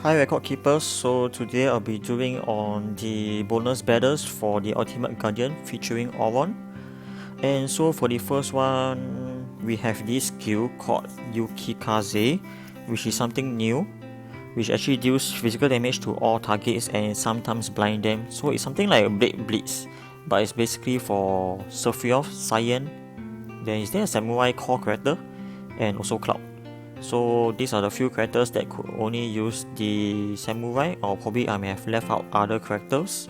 Hi Record Keepers, so today I'll be doing on the bonus battles for the Ultimate Guardian featuring Auron. And so for the first one, we have this skill called Yukikaze, which is something new, which actually deals physical damage to all targets and sometimes blind them. So it's something like a Blade Blitz, but it's basically for Sephiroth, Cyan, then is there a Samurai core character, and also Cloud. So these are the few characters that could only use the Samurai, or probably I may have left out other characters.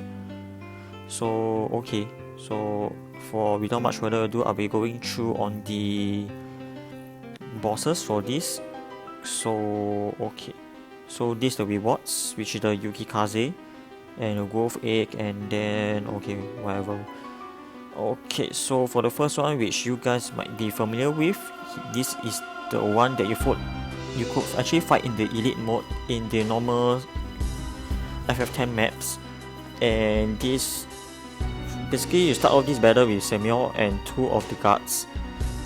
So okay, so for without much further ado, I'll be going through on the bosses for this. So okay, so these the rewards, which is the Yukikaze and a growth egg, and then okay, whatever. Okay, so for the first one, which you guys might be familiar with, this is the one that you could actually fight in the elite mode in the normal FF10 maps. And this basically, you start off this battle with Samuel and two of the guards,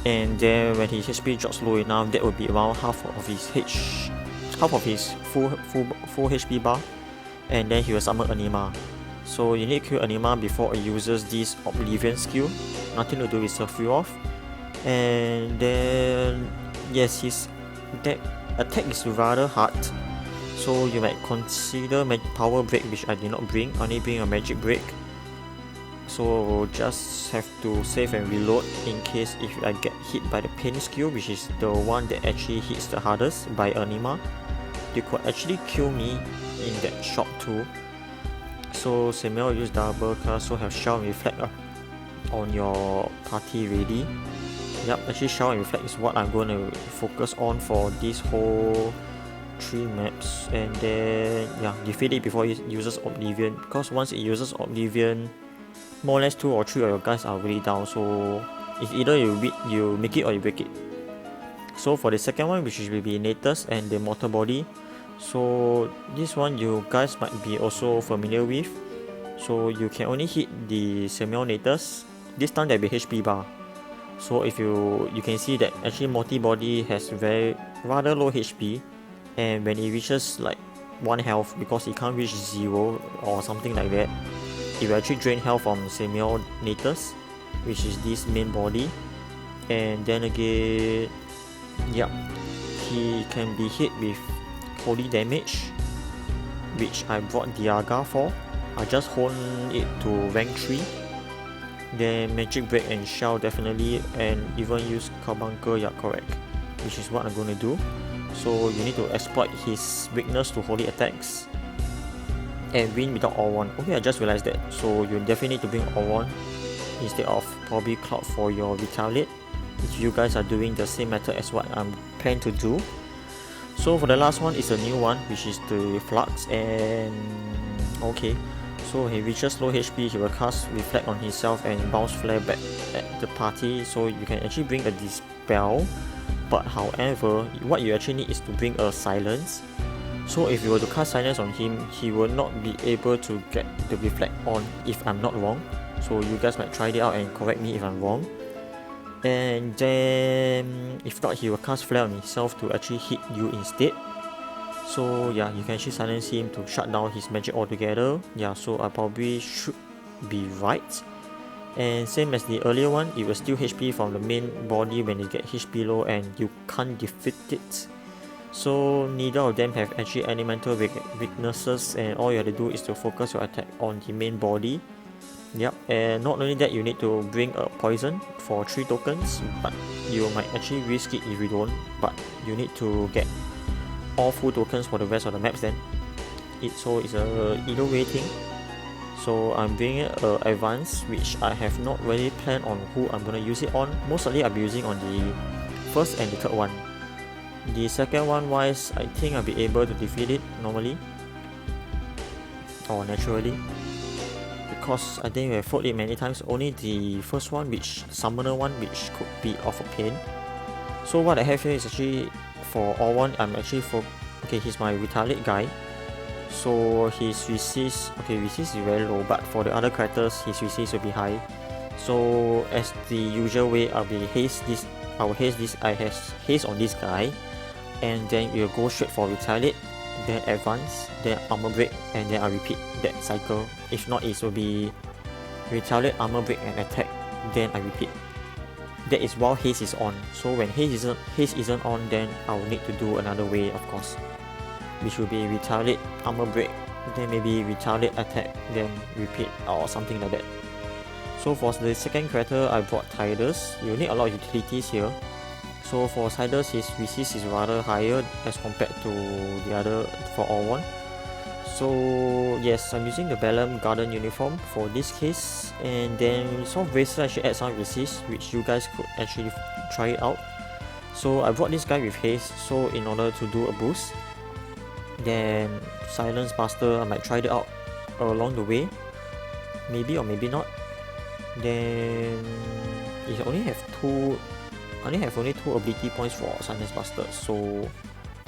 and then when his HP drops low enough, that would be around half of his full HP bar, and then he will summon Anima. So you need to kill Anima before it uses this Oblivion skill, nothing to do with Sephiroth. And then yes, his attack is rather hard, so you might consider power break, which I did not bring, only bring a magic break. So just have to save and reload in case if I get hit by the pain skill, which is the one that actually hits the hardest by Anima. They could actually kill me in that shot too. So Samuel use double cast, so have Shell and Reflect on your party ready. Yep, actually Shell and Reflect is what I'm going to focus on for this whole 3 maps. And then yeah, defeat it before it uses Oblivion, because once it uses Oblivion, more or less 2 or 3 of your guys are already down, so it's either you make it or you break it. So for the second one, which will be Natus and the Mortal Body, so this one you guys might be also familiar with. So you can only hit the Samuel Natus, this time there will be HP bar. So if you can see that actually multi-body has rather low HP, and when it reaches like 1 health, because it can't reach 0 or something like that, it will actually drain health from Samuel Natus, which is this main body. And then again, yeah, he can be hit with holy damage, which I brought Diaga for. I just honed it to rank 3. Then magic break and shell definitely, and even use carbuncle, yeah, correct, which is what I'm going to do. So you need to exploit his weakness to holy attacks and win without Auron. Okay, I just realized that, so you definitely need to bring Auron instead of probably Cloud for your retaliate, if you guys are doing the same method as what I'm planning to do. So for the last one is a new one, which is the Flux. And okay, so he reaches low HP, he will cast Reflect on himself and bounce flare back at the party, so you can actually bring a Dispel. But however, what you actually need is to bring a Silence. So if you were to cast Silence on him, he will not be able to get the Reflect on, if I'm not wrong. So you guys might try it out and correct me if I'm wrong. And then if not, he will cast Flare on himself to actually hit you instead. So yeah, you can actually silence him to shut down his magic altogether. Yeah, so I probably should be right. And same as the earlier one, it will steal HP from the main body when it gets HP low, and you can't defeat it. So neither of them have actually elemental weaknesses, and all you have to do is to focus your attack on the main body. Yep, and not only that, you need to bring a poison for 3 tokens, but you might actually risk it if you don't, but you need to get all full tokens for the rest of the maps then. So it's a either way thing. So I'm bringing advance, which I have not really planned on who I'm gonna use it on. Mostly I'll be using on the first and the third one. The second one wise, I think I'll be able to defeat it normally or naturally, because I think we have fought it many times. Only the first one, which summoner one, which could be of a pain. So what I have here is actually for Auron, I'm actually okay, he's my retaliate guy. So his resist, resist is very low, but for the other characters, his resist will be high. So as the usual way, I will haste haste on this guy, and then we'll go straight for retaliate. then advance, then armor break, and then I repeat that cycle. If not, it will be retaliate, armor break, and attack, then I repeat. That is while haste is on. So when haste isn't on, then I will need to do another way, of course, which will be retaliate, armor break, then maybe retaliate, attack, then repeat, or something like that. So for the second character, I brought Tidus. You need a lot of utilities here. So for Tidus, his resist is rather higher as compared to the other for Auron. So yes, I'm using the Bellum Garden uniform for this case, and then Soft Bracer I should add some resist, which you guys could actually try it out. So I brought this guy with haste, so in order to do a boost. Then Silence Master, I might try it out along the way, maybe or maybe not. Then I only have only two ability points for Silence Master, so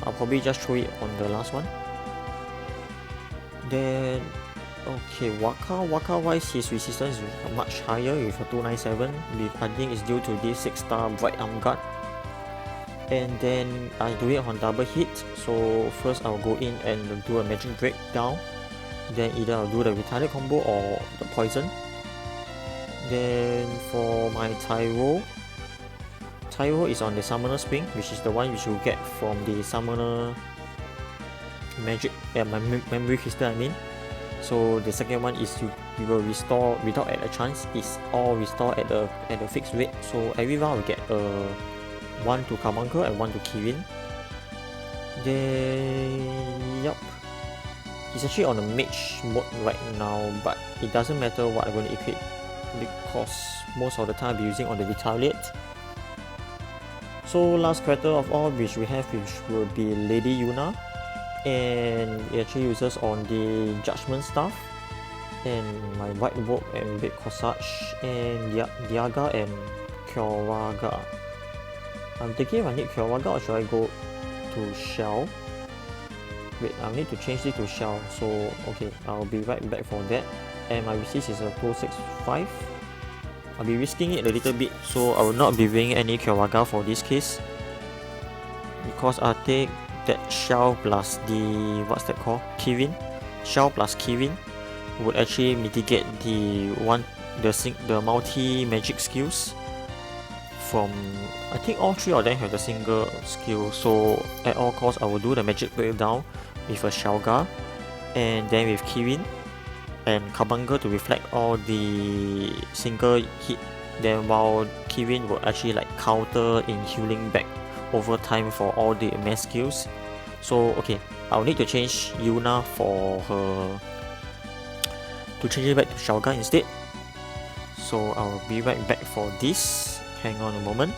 I'll probably just throw it on the last one. Then okay, Waka wise, his resistance is much higher with a 297. I think it's due to this 6-star Bright Arm Guard. And then I do it on double hit. So first I'll go in and do a magic break down. Then either I'll do the retaliate combo or the poison. Then for my Tyro is on the Summoner Spring, which is the one which you get from the Summoner Magic, Memory Crystal I mean. So the second one is you will restore without at a chance, it's all restore at a fixed rate. So every round will get a 1 to Carbuncle and 1 to Kirin. Then yup, he's actually on a mage mode right now, but it doesn't matter what I'm going to equip because most of the time I'll be using on the retaliate. So last character of all which we have, which will be Lady Yuna, and it actually uses on the Judgment Staff and my White Robe and Red Corsage and Diaga and Kyoraga. I'm thinking if I need Kyoraga or should I go to Shell? Wait, I need to change it to Shell, so okay, I'll be right back for that. And my resist is a 265. I'll be risking it a little bit, so I will not be bringing any Kyoraga for this case, because I take that Shell plus the, what's that called? Kirin. Shell plus Kirin would actually mitigate the multi magic skills from, I think all three of them have the single skill. So at all costs I will do the magic breakdown with a Shelga and then with Kirin and Carbuncle to reflect all the single hit, then while Kirin will actually like counter in healing back over time for all the mass skills. So okay, I'll need to change Yuna for her, to change it back to Shelga instead. So I'll be right back for this. Hang on a moment.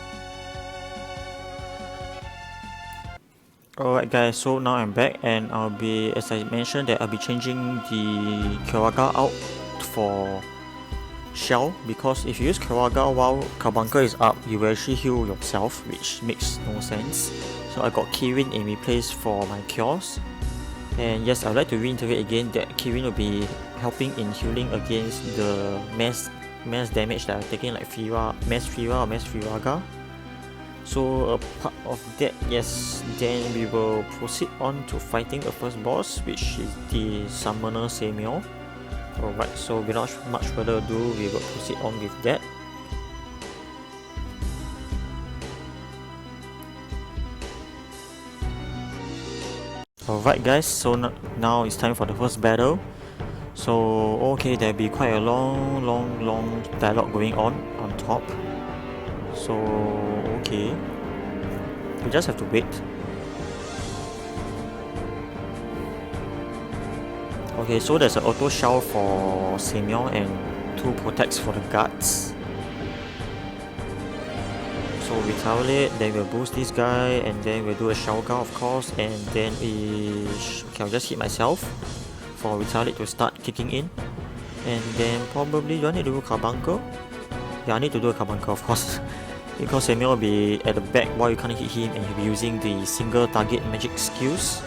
Alright guys, so now I'm back and I'll be, as I mentioned, that I'll be changing the Kyoraga out for Shell, because if you use Kyoraga while Carbuncle is up, you will actually heal yourself, which makes no sense. So I got Kirin in replace for my Cures. And yes, I'd like to reiterate again that Kirin will be helping in healing against the mass damage that I'm taking, like Mass Fira or Mass Firaga. So apart of that, yes, then we will proceed on to fighting the first boss, which is the Summoner Samuel. Alright, so without much further ado, we will proceed on with that. Alright guys, so now it's time for the first battle. So okay, there'll be quite a long dialogue going on top. So okay, we just have to wait. Okay, so there's an auto shell for Samuel and 2 protects for the guards. So retaliate, then we'll boost this guy, and then we'll do a Shelga of course, and then okay, I'll just hit myself for retaliate to start kicking in. And then probably, do I need to do Carbuncle? Yeah, I need to do a Carbuncle of course. Because Samuel will be at the back while you can't hit him, and he'll be using the single target magic skills.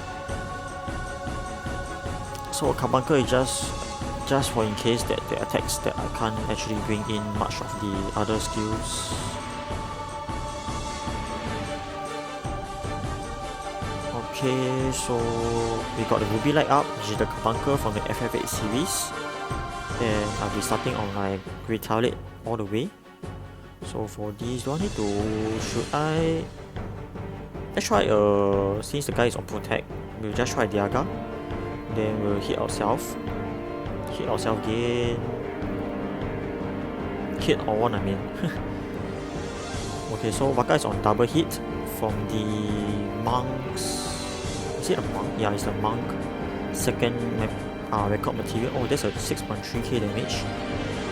So Carbuncle is just for in case that the attacks that I can't actually bring in much of the other skills. Okay, so we got the Ruby Light up, which is the Carbuncle from the FF8 series. And I'll be starting on my Retaliate all the way. So for these, do I need to... should I... Let's try, since the guy is on Protect, we'll just try Diaga. Then we'll hit ourselves. Hit ourselves again. Hit Auron, I mean. Okay, so Waka is on double hit from the Monk's... Is it a Monk? Yeah, it's a Monk. Second record material. Oh, that's a 6.3k damage.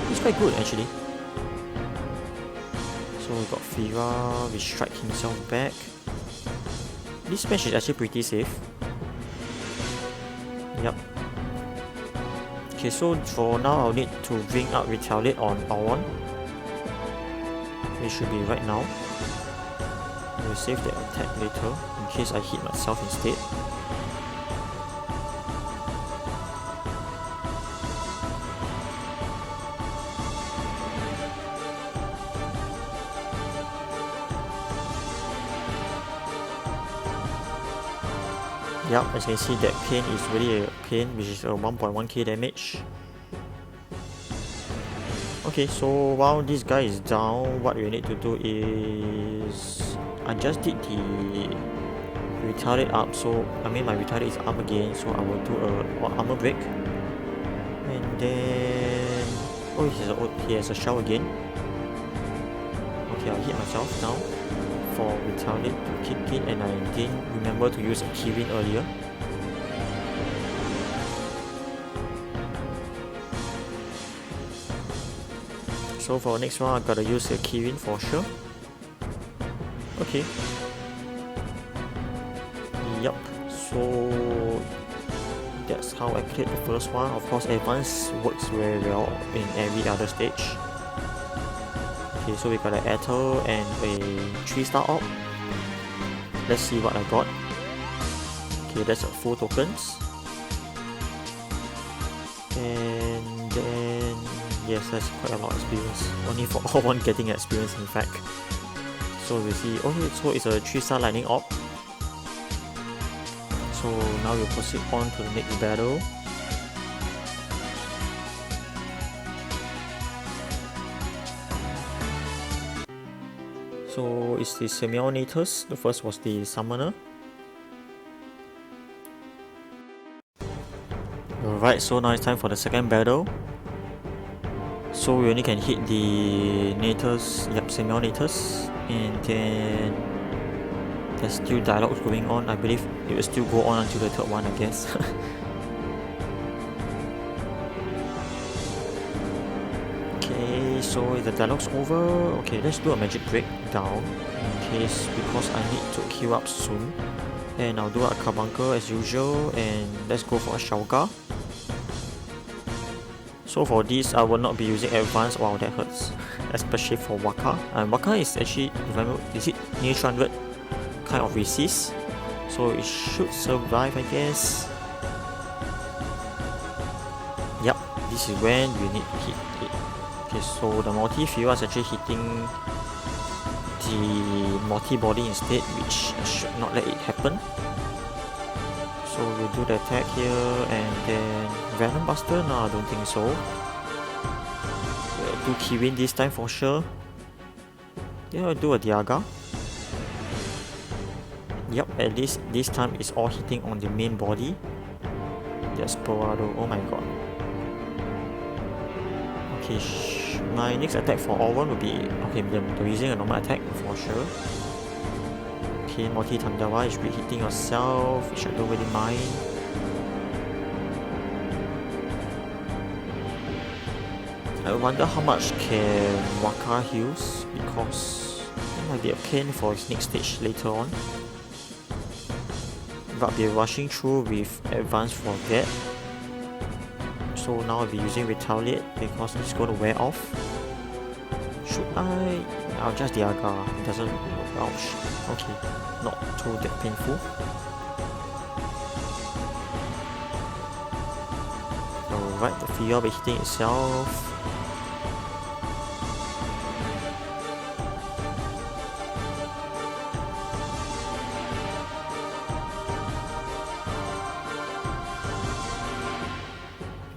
It's quite good actually. So we got Fira, we strike himself back. This match is actually pretty safe. Yep. Okay, so for now I'll need to bring up Retaliate on Auron. It should be right now. We'll save the attack later in case I hit myself instead. Yep, as you can see, that pain is really a pain, which is a 1.1k damage. Okay, so while this guy is down, what we need to do is... I just did the Retaliate up, so I mean my Retaliate is up again, so I will do a armor break. And then... oh, he has a shell again. Okay, I'll hit myself now for Retaliate to kick it, and I didn't remember to use a Kirin earlier. So for next one, I gotta use a Kirin for sure. Okay. Yup. So that's how I cleared the first one. Of course, advance works very well in every other stage. Okay, so we got an Ether and a 3-star op. Let's see what I got. Okay, that's a 4 tokens. And then, yes, that's quite a lot of experience. Only for Auron getting experience, in fact. So we see, okay, so it's a 3-star lightning op. So now we'll proceed on to the next battle. So it's the Semionatus. The first was the Summoner. Alright, so now it's time for the second battle. So we only can hit the Natus, yep, Semionatus. And then there's still dialogues going on. I believe it will still go on until the third one, I guess. Okay, so the dialogue's over. Okay, let's do a magic breakdown in case, because I need to heal up soon. And I'll do a Carbuncle as usual, and let's go for a Shauga. So for this, I will not be using advance. Wow, that hurts. Especially for Waka. And Waka is actually, if I remember, is it near 300 kind of resist? So it should survive, I guess. Yep, this is when you need to hit it. Okay, so the multi-Fira is actually hitting the multi-body instead, which I should not let it happen. So we'll do the attack here, and then Venom Buster? No, I don't think so. We'll do Kirin this time for sure. Yeah, I'll do a Diaga. Yep, at least this time it's all hitting on the main body. Desperado, oh my god. Okay, my next attack for Auron will be... okay, they're using a normal attack for sure. Okay, Multi Tandava is hitting yourself, which I don't really mind. I wonder how much can Waka heals, because it might be a pain for his next stage later on. But we're rushing through with advance for that. So now I'll be using Retaliate because it's going to wear off. Should I? I'll just Diaga. It doesn't... ouch. Okay, not too that painful. Alright, the Fira will be hitting itself.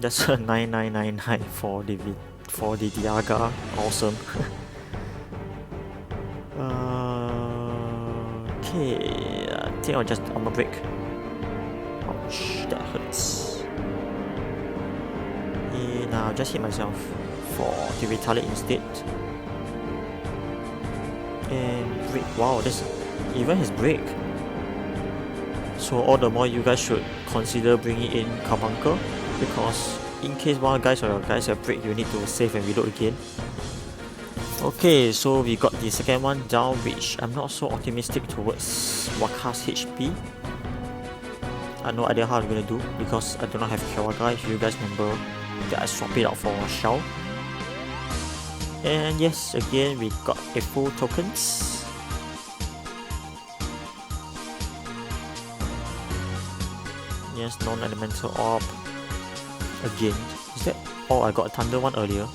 That's a 9999 for the Diaga. Awesome. Okay, I think I'll just armor break. Ouch, that hurts. Now I'll just hit myself for the retaliate instead. And break. Wow, this even his break. So all the more you guys should consider bringing in Carbuncle, because in case one guys or your guys have break, you need to save and reload again. Okay, so we got the second one down, which I'm not so optimistic towards Waka's HP. I have no idea how I'm gonna do because I do not have Kyoga. If you guys remember that I swap it out for a Shell. And yes, again we got a full tokens. Yes, non-elemental orb. Again, is that? Oh, I got a thunder one earlier.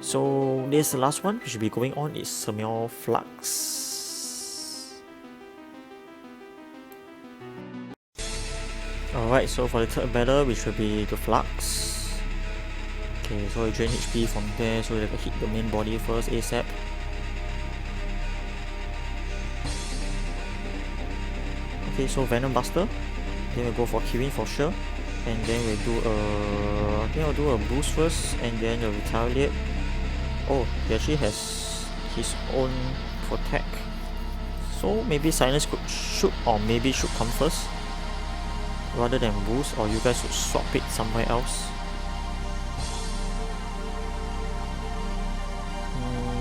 So this is the last one we should be going on is Semel Flux. Alright, so for the third battle, which will be the Flux. Okay, so we drain HP from there so that I can hit the main body first ASAP. Okay, so Venom Buster. Then we'll go for Kirin for sure. And then we'll do a... I think I'll do a boost first and then a retaliate. Oh, he actually has his own protect. So maybe silence should come first rather than boost, or you guys should swap it somewhere else.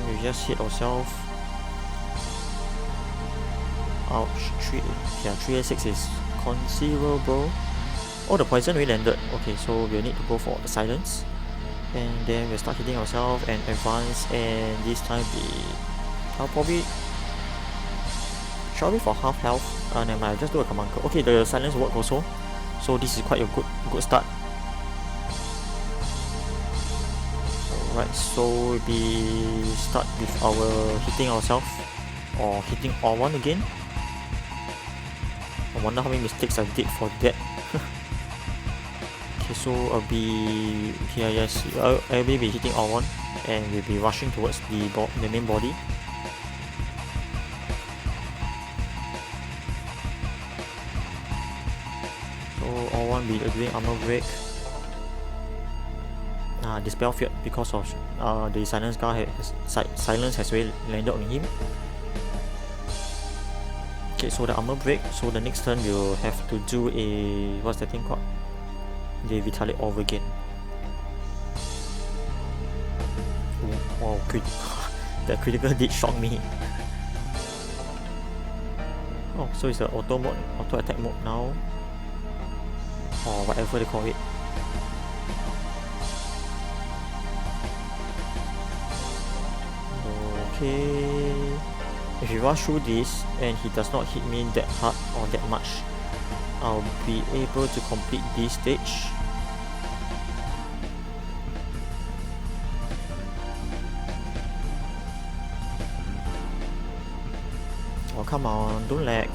We just hit ourselves. Ouch, 386 is considerable. Oh, the poison really landed. Okay, so we'll need to go for the silence. And then we'll start hitting ourselves and advance, and this time I'll probably... Shall we for half health? Never mind, I'll just do a command. Okay, the silence worked also. So this is quite a good start. Alright, so we start with our hitting ourselves or hitting Auron again. I wonder how many mistakes I did for that. Okay, so I'll be here. Yes, I'll be hitting Auron, and we'll be rushing towards the main body. So Auron will be doing armor break. Dispel fear because of the silence guard silence has already landed on him. Okay, so the armor break. So the next turn we'll have to do a, what's that thing called? The retaliate over again. Wow, that critical did shock me. Oh, so it's the auto attack mode now, or whatever they call it. Okay, if we rush through this and he does not hit me that hard or that much, I'll be able to complete this stage. Oh, come on, don't lag.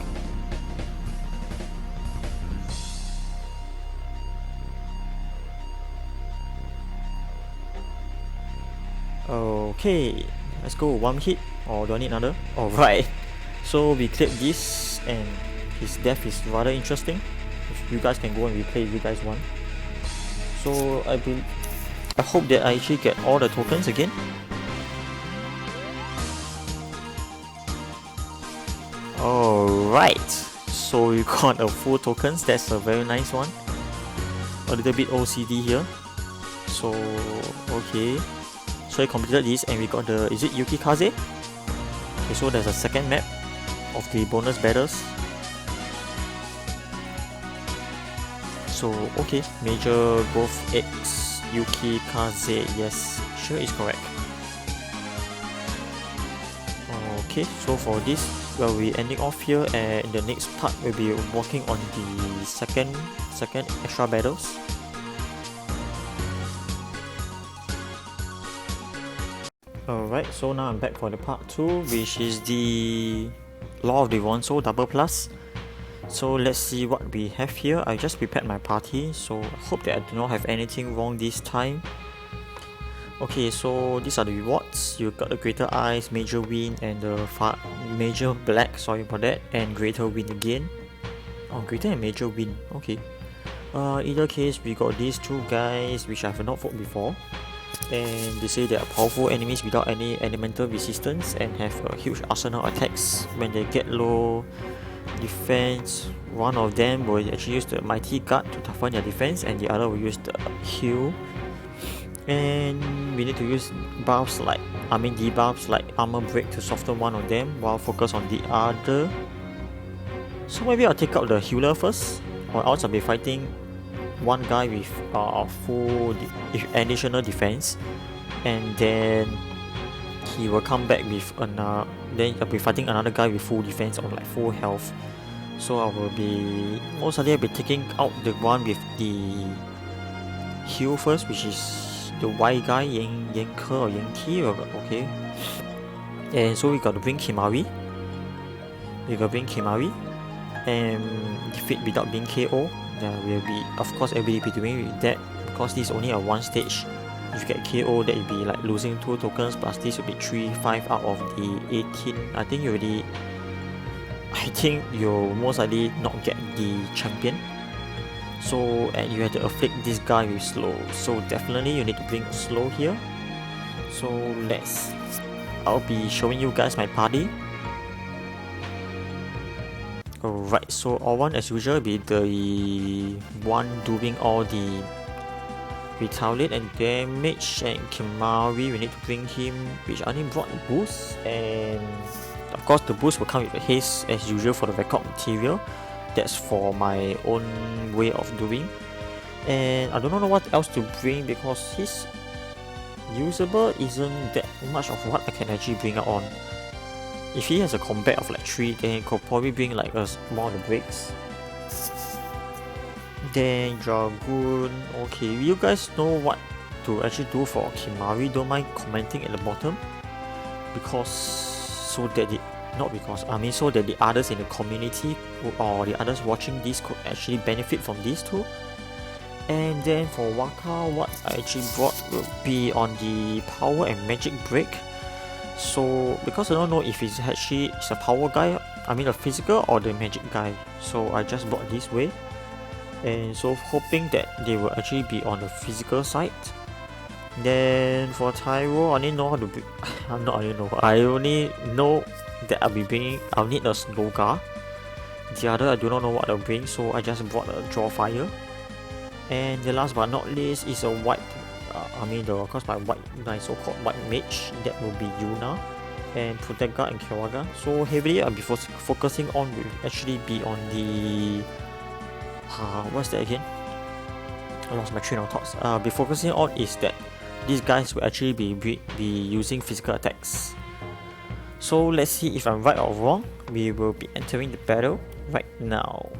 Okay, let's go. One hit, or do I need another? Alright, so we cleared this, and his death is rather interesting. If you guys can go and replay if you guys want. So I hope that I actually get all the tokens again. Alright, so we got a full tokens. That's a very nice one. A little bit OCD here. So okay, so I completed this and we got the, is it Yukikaze? Okay, so there's a second map of the bonus battles. So okay, Major Growth X Yukikaze, yes, sure is correct. Okay, so for this, we'll be ending off here, and in the next part we'll be working on the second extra battles. Alright, so now I'm back for the part 2, which is the Law of the Ronso double plus. So let's see what we have here. I just prepared my party, so hope that I do not have anything wrong this time. Okay, so these are the rewards. You got the greater eyes, major win, and the major black, sorry about that, and greater win again. Oh, greater and major win, okay. Either case, we got these two guys which I have not fought before, and they say they are powerful enemies without any elemental resistance and have a huge arsenal attacks. When they get low defense, one of them will actually use the mighty guard to toughen their defense, and the other will use the heal. And we need to use debuffs like armor break to soften one of them while focus on the other. So maybe I'll take out the healer first, or else I'll be fighting one guy with full additional defense, and then he will come back with another. Then I'll be fighting another guy with full defense or like full health. So I will be most likely I'll be taking out the one with the heal first, which is the white guy, Yanke or Yankee. Okay. And so we got to bring Kimari. And defeat without being KO. There will be, of course, everybody will be doing with that because this is only a one stage. If you get KO, that will be like losing 2 tokens, plus this will be 5 out of the 18. I think you'll most likely not get the champion. So, and you have to afflict this guy with slow. So definitely you need to bring slow here. So I'll be showing you guys my party. Alright, so Auron as usual be the one doing all the retaliate and damage, and Kimari we need to bring him, which only brought boost, and of course the boost will come with the haste as usual for the record material. That's for my own way of doing, and I don't know what else to bring because his usable isn't that much of what I can actually bring out on. If he has a combat of like 3, then he could probably bring like more of the breaks. Then Dragoon, okay, you guys know what to actually do for Kimari, don't mind commenting at the bottom, because so that the others in the community or the others watching this could actually benefit from these two. And then for Waka, what I actually brought will be on the power and magic break. So because I don't know if it's a power guy, a physical or the magic guy, so I just brought this way, and so hoping that they will actually be on the physical side. Then for Tyro, I only know how to bring, I only know that I'll need a slow guard. The other I do not know what I'll bring, so I just brought a draw fire. And the last but not least is a white, of course my so-called white mage, that will be Yuna and Protect Guard and Kyoga. So heavily I'll be focusing on will actually be on the what's that again? I lost my train of thoughts. Be focusing on is that these guys will actually be using physical attacks. So let's see if I'm right or wrong. We will be entering the battle right now.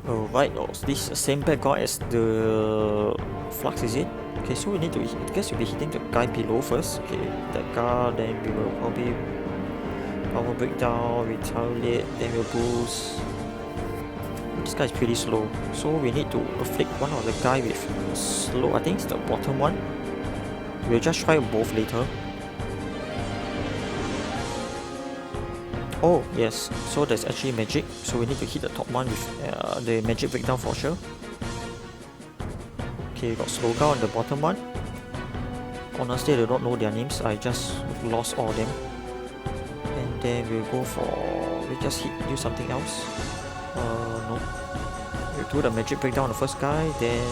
Alright, so this is the same background as the flux, is it? Okay, so we need to, I guess we'll be hitting the guy below first. Okay, that guy, then we will probably power breakdown, retaliate, then we'll boost. This guy is pretty slow, so we need to afflict one of the guy with slow. I think it's the bottom one. We'll just try both later. Oh yes, so there's actually magic, so we need to hit the top one with the magic breakdown for sure. Okay, we got slow guard on the bottom one. Honestly, I do not know their names, I just lost all of them. And then we'll just do something else. No. We'll do the magic breakdown on the first guy, then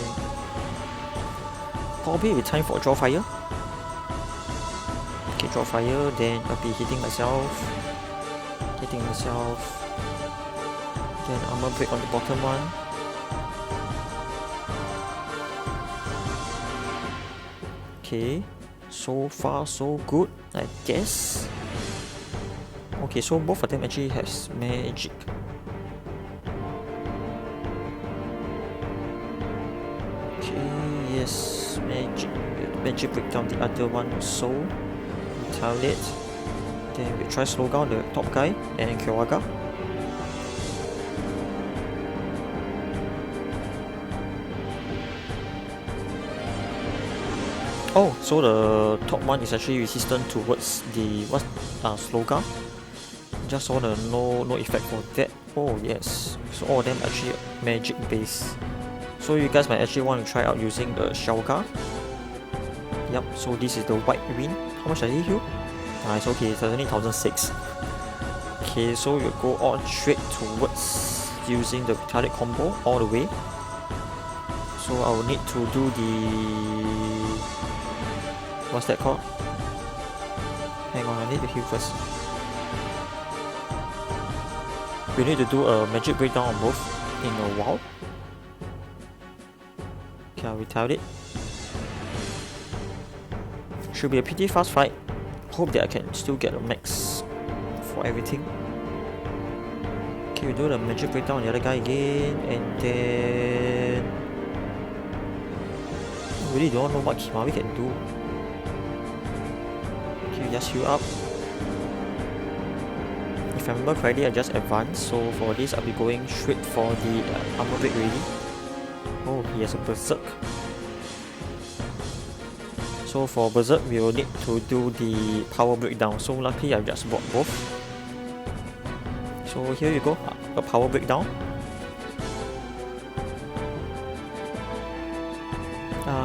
probably it's time for draw fire. Okay, draw fire, then I'll be hitting myself. Then armor break on the bottom one. Okay, so far so good, I guess. Okay, so both of them actually has magic. Okay, yes, magic break down the other one, so retaliate. Then we try slow down the top guy and Kyowaga. Oh, so the top one is actually resistant towards the Slowga. Just wanna know no effect for that. Oh yes, so all of them actually magic base. So you guys might actually want to try out using the Shellga. Yep, so this is the white wind. How much does it heal? It's okay, it's only 1006. Okay, so you go on straight towards using the retarded combo all the way. So I will need to do the... what's that called? Hang on, I need to heal first. We need to do a magic breakdown on both in a while. Okay, I'll retard it. Should be a pretty fast fight. Hope that I can still get a max for everything. Okay, we do the magic breakdown on the other guy again, and then... I really don't know what Kimari can do. Okay, just heal up. If I remember correctly, I just advanced, so for this I'll be going straight for the armor break ready. Oh, he has a berserk. So for berserk, we will need to do the power breakdown. So luckily I just bought both. So here you go, a power breakdown.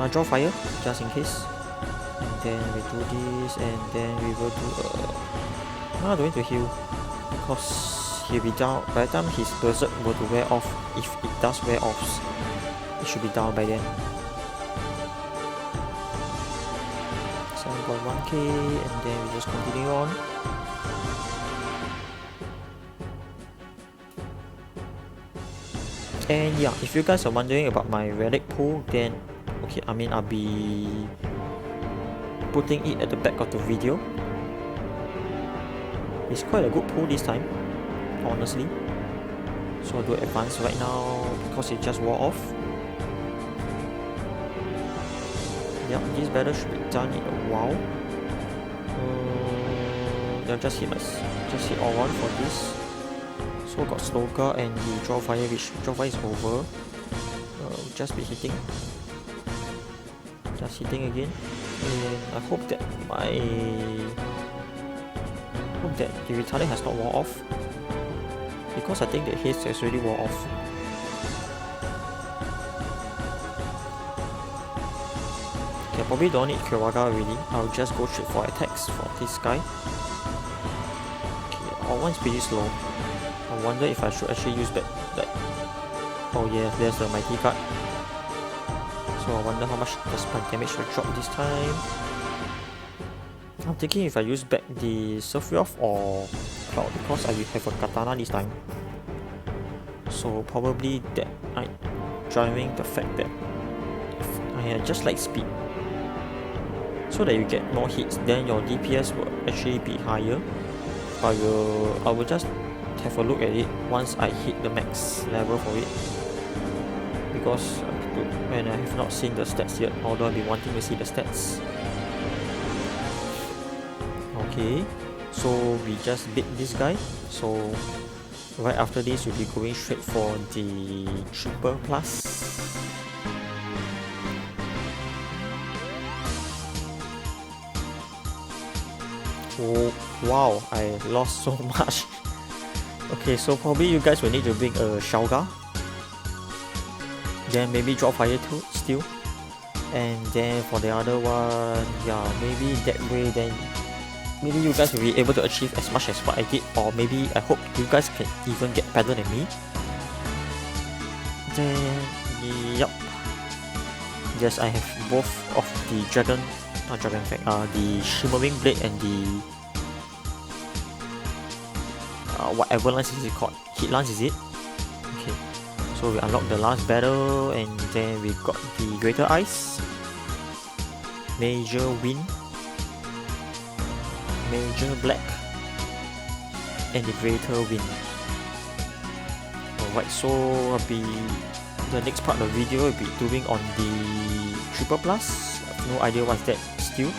Draw fire, just in case. And then we do this, and then we will do no, I don't need to heal, because he'll be down by the time his berserk were to wear off. If it does wear off, it should be down by then. 7.1k, and then we just continue on. And yeah, if you guys are wondering about my relic pool, then okay, I mean I'll be putting it at the back of the video. It's quite a good pool this time, honestly. So I'll do advanced right now because it just wore off. Yep, this battle should be done in a while. They'll just hit Auron for this. So got Slowga and the draw fire, which draw fire is over. Just be hitting. Just hitting again. And I hope that the retarded has not wore off, because I think the haste has already wore off. Okay, I probably don't need Kyowaga already. I'll just go straight for attacks for this guy. Okay, Auron is pretty slow. I wonder if I should actually use that. Oh yeah, there's the mighty card. So I wonder how much does my damage will drop this time. I'm thinking if I use back the Surfroth or Cloud, because I will have a katana this time. So probably that might driving the fact that I just like speed, so that you get more hits, then your DPS will actually be higher. I will just have a look at it once I hit the max level for it, because when I have not seen the stats yet, although I've been wanting to see the stats. Okay, so we just beat this guy. So right after this, we'll be going straight for the triple plus. Oh wow, I lost so much. Okay, so probably you guys will need to bring a Shellga, then maybe drop fire too still, and then for the other one, yeah, maybe that way, then maybe you guys will be able to achieve as much as what I did, or maybe I hope you guys can even get better than me. Then yep, yes, I have both of the the shimmering blade and the whatever lance is it called, hit lance is it? Okay, so we unlock the last battle, and then we got the greater ice, major wind, major black, and the greater wind. Alright, so the next part of the video will be doing on the triple plus. I have no idea what's that still.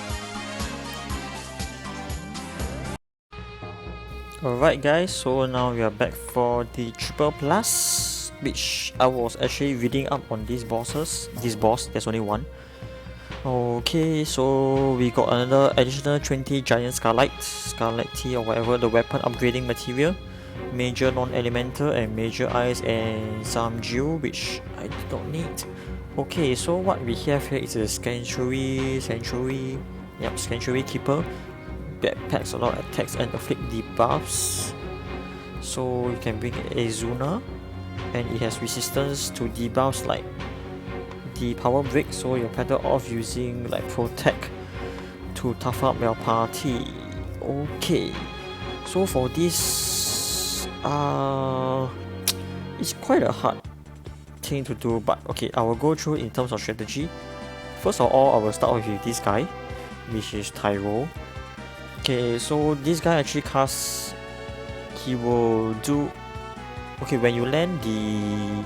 Alright guys, so now we are back for the triple plus, which I was actually reading up on these bosses. This boss, there's only one. Okay, so we got another additional 20 giant scarlet tea or whatever, the weapon upgrading material, major non-elemental and major ice, and some geo, which I don't need. Okay, so what we have here is a sanctuary keeper that packs a lot of attacks and afflict debuffs. So you can bring Azuna, and it has resistance to debuffs like the power break, so you're better off using like protect to tough up your party. Okay, so for this it's quite a hard thing to do, but okay, I will go through in terms of strategy. First of all, I will start off with this guy, which is Tyro. Okay, so this guy actually casts, he will do, okay, when you land the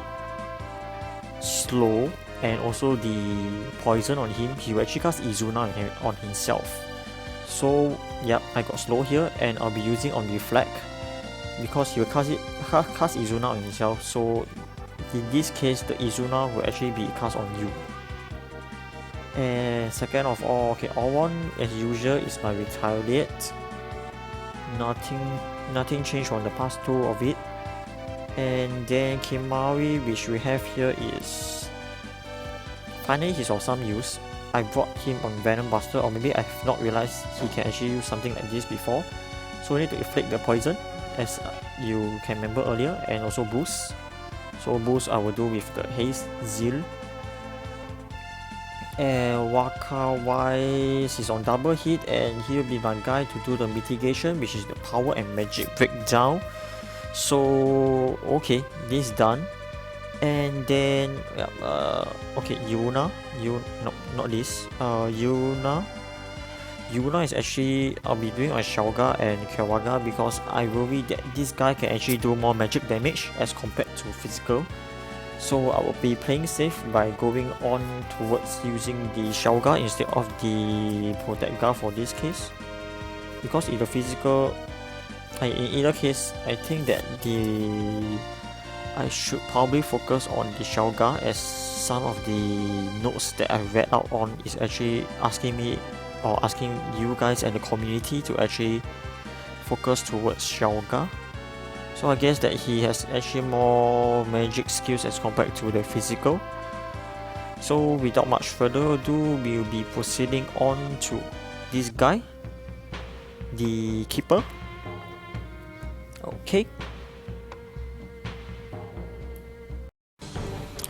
slow and also the poison on him, he will actually cast Izuna on himself. So yep, I got slow here, and I'll be using on reflect because he will cast Izuna on himself. So in this case, the Izuna will actually be cast on you. And second of all, okay, Auron as usual is my retaliate. Nothing changed from the past two of it. And then Kimari, which we have here, is finally he's of some use. I brought him on Venom Buster, or maybe I've not realized he can actually use something like this before. So we need to inflict the poison, as you can remember earlier, and also boost. So boost I will do with the haste, zeal. And Waka wise is on double hit, and he'll be my guy to do the mitigation, which is the power and magic breakdown. So okay, this done. And then okay, Yuna, not this. Yuna is actually, I'll be doing on Shauga and Kawaga because I worry that this guy can actually do more magic damage as compared to physical. So I will be playing safe by going on towards using the Shauga instead of the Protect Guard for this case. Because in the physical, in either case, I think that I should probably focus on the Shauga, as some of the notes that I've read out on is actually asking me or asking you guys and the community to actually focus towards Shauga. So I guess that he has actually more magic skills as compared to the physical. So without much further ado, we'll be proceeding on to this guy, the keeper. Okay.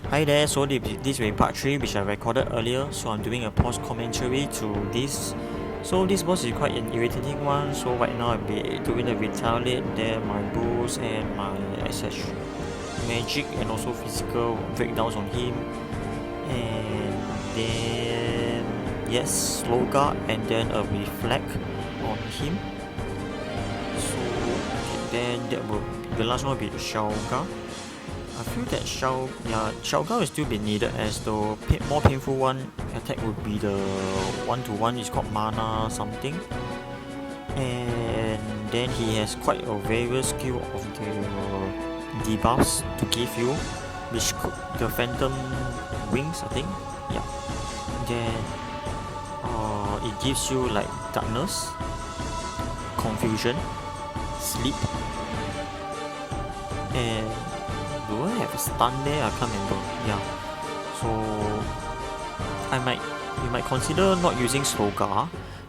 Hi there, so this will be part 3 which I recorded earlier, so I'm doing a post commentary to this. So this boss is quite an irritating one, so right now I'll be doing the retaliate, then my boost and my SS magic and also physical breakdowns on him. And then yes, slow guard and then a reflect on him. So then that will, the last one will be the Shauga. I feel that Shauga will still be needed, as the more painful one attack would be the 1-to-1, it's called mana something. And then he has quite a various skill of the debuffs to give you, which could, the phantom wings I think, yeah. Then it gives you like darkness, confusion, sleep, and do I have a stun there? I can't remember. Yeah. So you might consider not using Slogar,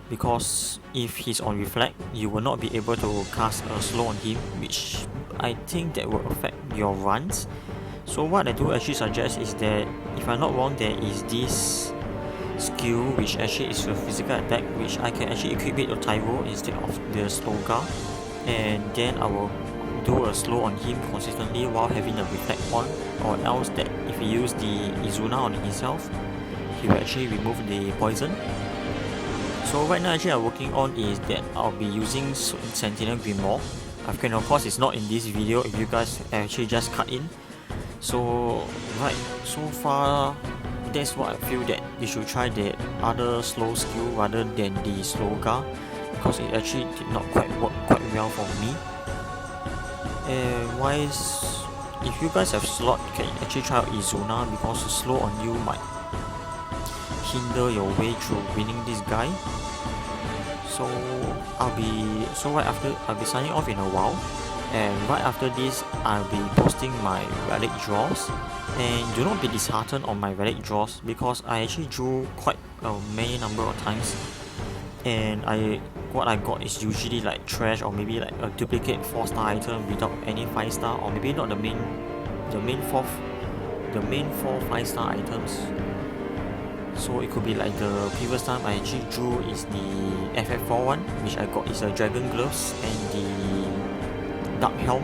because if he's on reflect, you will not be able to cast a slow on him, which I think that will affect your runs. So what I do actually suggest is that, if I'm not wrong, there is this skill which actually is a physical attack, which I can actually equip it to Tyro instead of the Slogar, and then I will do a slow on him consistently while having a reflect on, or else that if he use the Izuna on himself, he will actually remove the poison. So right now actually I'm working on is that I'll be using Sentinel Grimoire. Of course it's not in this video if you guys actually just cut in. So right, so far that's what I feel that you should try the other slow skill rather than the slow guard, because it actually did not quite work quite well for me. And wise, if you guys have slot, you can actually try out Izuna, because slow on you might hinder your way through winning this guy. So I'll be signing off in a while, and right after this I'll be posting my relic draws. And do not be disheartened on my relic draws, because I actually drew quite a many number of times, and what I got is usually like trash, or maybe like a duplicate 4-star item without any 5-star, or maybe not the main 4 5-star items. So it could be like the previous time I actually drew is the FF4 one, which I got is a dragon gloves and the dark helm,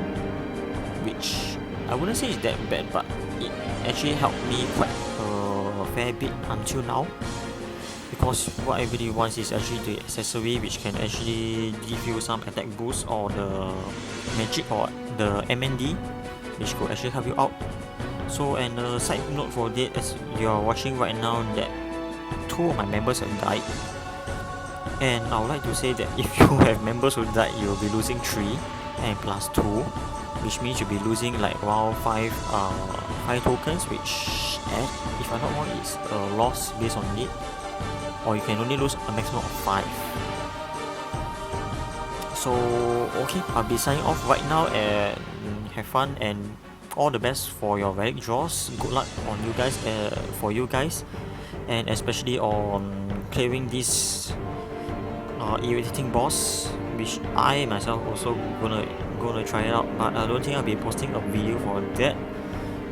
which I wouldn't say is that bad, but it actually helped me quite a fair bit until now. Because what everybody wants is actually the accessory, which can actually give you some attack boost, or the magic, or the MND, which could actually help you out. So, and a side note for this, as you are watching right now, that 2 of my members have died. And I would like to say that if you have members who died, you will be losing 3 and plus 2, which means you'll be losing like around 5 tokens, which, if I'm not wrong, is a loss based on it. Or you can only lose a maximum of 5. So okay, I'll be signing off right now, and have fun and all the best for your relic draws. Good luck on you guys, for you guys, and especially on clearing this irritating boss, which I myself also gonna try it out, but I don't think I'll be posting a video for that,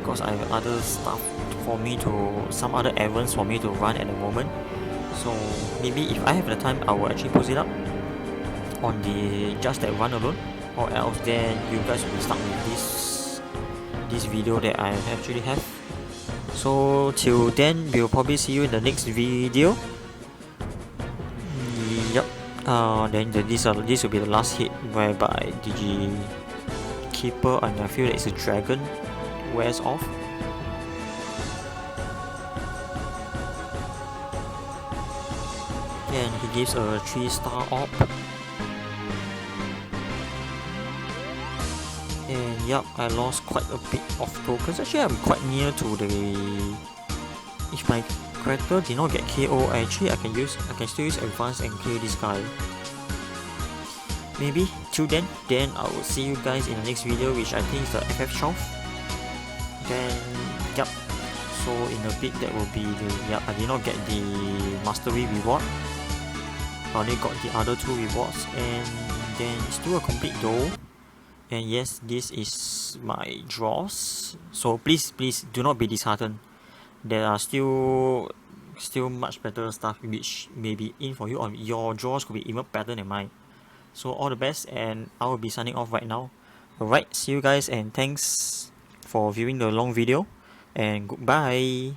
because I have other stuff for me to, some other errands for me to run at the moment. So maybe if I have the time, I will actually post it up on the just that run alone, or else then you guys will be stuck with this video that I actually have. So till then, we'll probably see you in the next video. Yep. Then this will be the last hit, whereby the keeper, and I feel that it's a dragon, wears off. And he gives a 3-star op. And yup, I lost quite a bit of tokens. Actually, I'm quite near to the... If my character did not get KO, actually I can still use advance and clear this guy. Maybe. Till then I will see you guys in the next video, which I think is the FF12. Then yup. So in a bit that will be the... Yup, I did not get the mastery reward. I only got the other 2 rewards, and then it's still a complete though. And yes, this is my draws. So please do not be disheartened. There are still much better stuff which may be in for you, or your draws could be even better than mine. So all the best, and I will be signing off right now. Alright, see you guys, and thanks for viewing the long video, and goodbye.